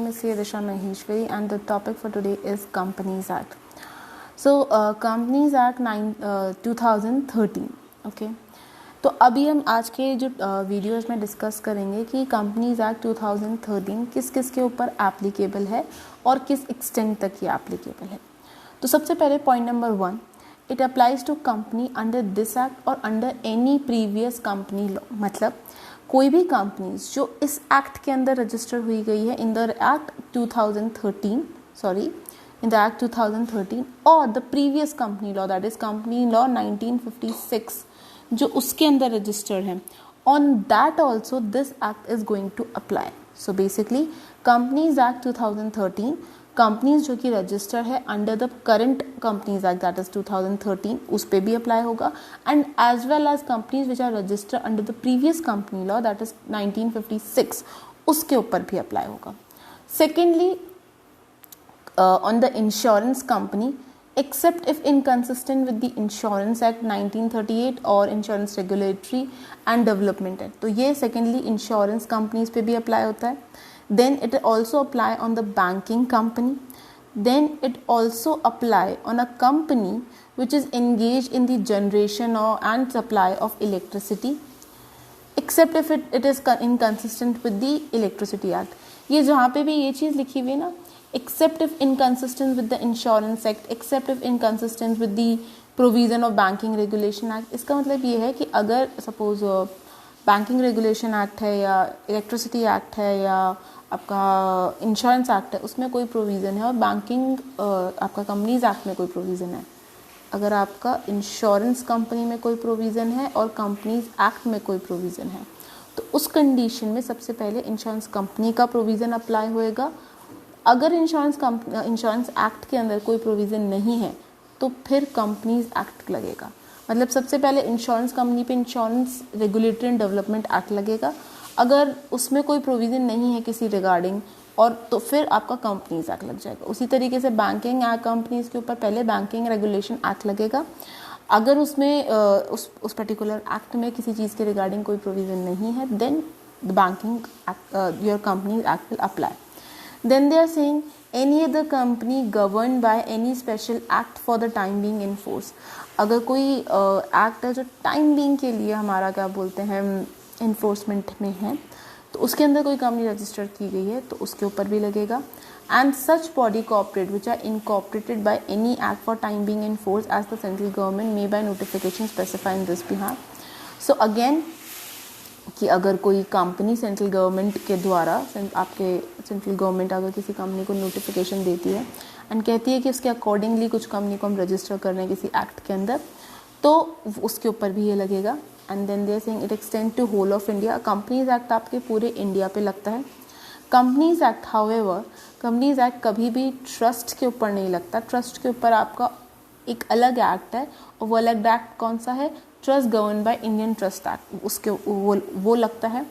is C. Disha Maheshwari and the topic for today is Companies Act. So Companies Act 2013. Okay. तो अभी हम आज के जो वीडियोस में डिस्कस करेंगे कि कंपनीज एक्ट 2013 किस किस के ऊपर एप्लीकेबल है और किस एक्सटेंट तक ये एप्लीकेबल है. तो सबसे पहले point number 1, it applies to company under this act और under any previous company law. मतलब कोई भी कंपनीज जो इस एक्ट के अंदर रजिस्टर हुई गई है इन द एक्ट 2013 और the previous company law, that is company law 1956 जो उसके अंदर रजिस्टर्ड है, on that also this act is going to apply. So basically companies act 2013 companies जो कि रजिस्टर है under the current companies act that is 2013 उस पर भी अप्लाई होगा, and as well as companies which are registered under the previous company law that is 1956 उसके ऊपर भी अप्लाई होगा. Secondly on the insurance company except if inconsistent with the Insurance Act 1938 और Insurance Regulatory and Development Act. तो ये secondly insurance companies पे भी apply होता है. Then it also apply on the banking company. Then it also apply on a company which is engaged in the generation or and supply of electricity, except if it is inconsistent with the Electricity Act. ये जहाँ पे भी ये चीज़ लिखी हुई है ना, except if inconsistent with the Insurance Act, except if inconsistent with the provision of Banking Regulation Act. इसका मतलब ये है कि अगर सपोज बैंकिंग रेगुलेशन एक्ट है या इलेक्ट्रिसिटी एक्ट है या आपका इंश्योरेंस एक्ट है उसमें कोई प्रोविज़न है और बैंकिंग आपका कंपनीज एक्ट में कोई प्रोविज़न है, अगर आपका इंश्योरेंस कंपनी में कोई प्रोविज़न है और कंपनीज एक्ट में कोई प्रोविज़न है तो उस कंडीशन में सबसे पहले इंश्योरेंस कंपनी का प्रोविज़न अप्लाई होएगा. अगर इंश्योरेंस एक्ट के अंदर कोई प्रोविज़न नहीं है तो फिर कंपनीज एक्ट लगेगा. मतलब सबसे पहले इंश्योरेंस कंपनी पे insurance regulatory and development act लगेगा. अगर उसमें कोई प्रोविज़न नहीं है किसी रिगार्डिंग और तो फिर आपका कंपनीज एक्ट लग जाएगा. उसी तरीके से बैंकिंग एक्ट कंपनीज के ऊपर पहले बैंकिंग रेगुलेशन एक्ट लगेगा. अगर उसमें उस पर्टिकुलर एक्ट में किसी चीज़ के रिगार्डिंग कोई प्रोविज़न नहीं है then the banking act your company act will apply. Then they are saying any other company governed by any special act for the time being in force. अगर कोई act है जो टाइम बीइंग के लिए हमारा क्या बोलते हैं इन्फोर्समेंट में है तो उसके अंदर कोई कंपनी रजिस्टर की गई है तो उसके ऊपर भी लगेगा. And such body corporate which are incorporated by any act for time being in force as the central government may by notification specify in this behalf. So again कि अगर कोई कंपनी सेंट्रल गवर्नमेंट के द्वारा आपके central government अगर किसी company को notification देती है एंड कहती है कि उसके अकॉर्डिंगली कुछ कंपनी को हम रजिस्टर कर रहे हैं किसी एक्ट के अंदर तो उसके ऊपर भी ये लगेगा. And then they are saying it extend to whole of India. Companies act आपके पूरे इंडिया पे लगता है. Companies act however companies act कभी भी ट्रस्ट के ऊपर नहीं लगता. ट्रस्ट के ऊपर आपका एक अलग एक्ट है और वो अलग एक्ट कौन सा है, trust govern by Indian trust act, उसके वो लगता है.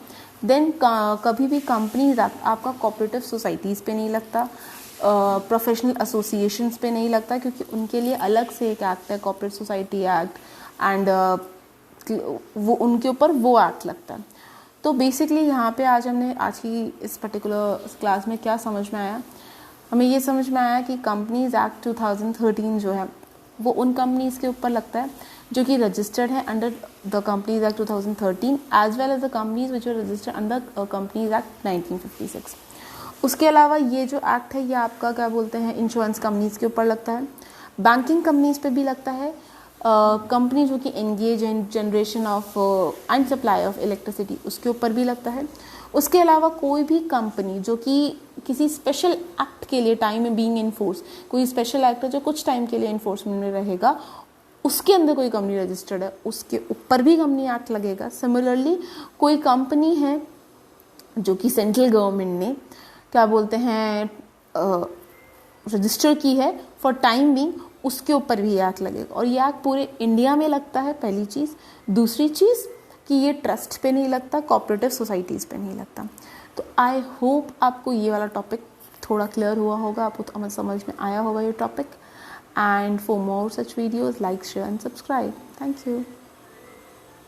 देन कभी भी कंपनीज एक्ट आपका कोऑपरेटिव सोसाइटीज़ पे नहीं लगता, प्रोफेशनल एसोसिएशंस पे नहीं लगता क्योंकि उनके लिए अलग से एक एक्ट है कोऑपरेटिव सोसाइटी एक्ट एंड वो उनके ऊपर वो एक्ट लगता है. तो बेसिकली यहाँ पे आज की इस पर्टिकुलर क्लास में क्या समझ में आया, हमें ये समझ में आया कि कंपनीज एक्ट 2013 जो है वो उन कंपनीज के ऊपर लगता है जो कि रजिस्टर्ड है under the companies act 2013 as well as the companies which are registered under companies act 1956. उसके अलावा ये जो एक्ट है ये आपका क्या बोलते हैं इंश्योरेंस कंपनीज के ऊपर लगता है, बैंकिंग कंपनीज पे भी लगता है, कंपनी जो कि engage in generation of and supply of electricity उसके ऊपर भी लगता है. उसके अलावा कोई भी कंपनी जो कि किसी स्पेशल एक्ट के लिए टाइम में बीइंग इन फोर्स, कोई स्पेशल एक्ट है जो कुछ टाइम के लिए इन्फोर्समेंट में रहेगा उसके अंदर कोई कंपनी रजिस्टर्ड है उसके ऊपर भी कंपनी एक्ट लगेगा. सिमिलरली कोई कंपनी है जो कि सेंट्रल गवर्नमेंट ने क्या बोलते हैं रजिस्टर की है फॉर टाइम बीइंग उसके ऊपर भी एक्ट लगेगा और ये एक्ट पूरे इंडिया में लगता है. पहली चीज़. दूसरी चीज़ कि ये ट्रस्ट पे नहीं लगता, कोऑपरेटिव सोसाइटीज़ पे नहीं लगता. तो आई होप आपको ये वाला टॉपिक थोड़ा क्लियर हुआ होगा, आपको समझ में आया होगा ये topic. And for more such videos, like, share and subscribe. Thank you.